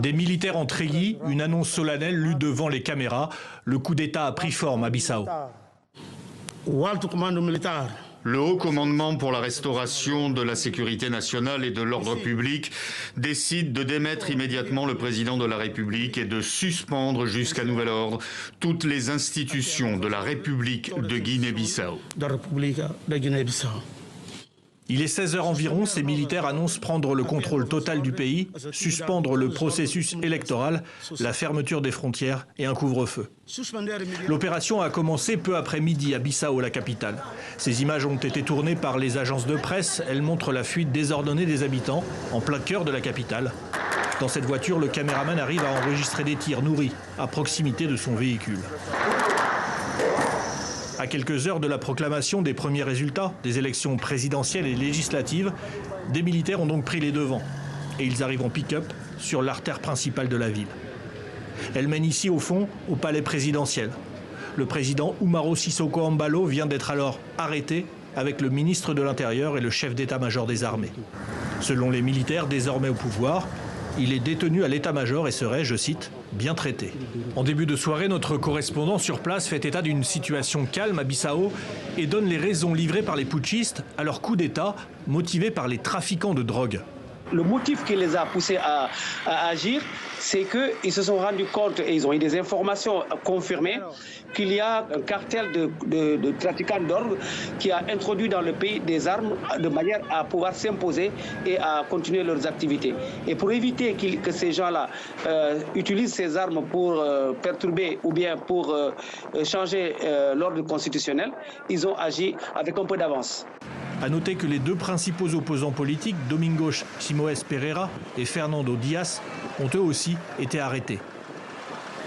Des militaires en treillis, une annonce solennelle lue devant les caméras. Le coup d'État a pris forme à Bissau. Le Haut Commandement pour la restauration de la sécurité nationale et de l'ordre public décide de démettre immédiatement le président de la République et de suspendre jusqu'à nouvel ordre toutes les institutions de la République de Guinée-Bissau. Il est 16h environ, ces militaires annoncent prendre le contrôle total du pays, suspendre le processus électoral, la fermeture des frontières et un couvre-feu. L'opération a commencé peu après midi à Bissau, la capitale. Ces images ont été tournées par les agences de presse. Elles montrent la fuite désordonnée des habitants en plein cœur de la capitale. Dans cette voiture, le caméraman arrive à enregistrer des tirs nourris à proximité de son véhicule. À quelques heures de la proclamation des premiers résultats des élections présidentielles et législatives, des militaires ont donc pris les devants. Et ils arrivent en pick-up sur l'artère principale de la ville. Elle mène ici, au fond, au palais présidentiel. Le président Umaro Sissoco Embalo vient d'être alors arrêté avec le ministre de l'Intérieur et le chef d'état-major des armées. Selon les militaires désormais au pouvoir, il est détenu à l'état-major et serait, je cite, bien traité. En début de soirée, notre correspondant sur place fait état d'une situation calme à Bissau et donne les raisons livrées par les putschistes à leur coup d'État motivé par les trafiquants de drogue. Le motif qui les a poussés à agir, c'est qu'ils se sont rendus compte et ils ont eu des informations confirmées qu'il y a un cartel de trafiquants d'orgue qui a introduit dans le pays des armes de manière à pouvoir s'imposer et à continuer leurs activités. Et pour éviter que ces gens-là utilisent ces armes pour perturber ou bien pour changer l'ordre constitutionnel, ils ont agi avec un peu d'avance. À noter que les deux principaux opposants politiques, Domingos Simoes Pereira et Fernando Dias, ont eux aussi été arrêtés.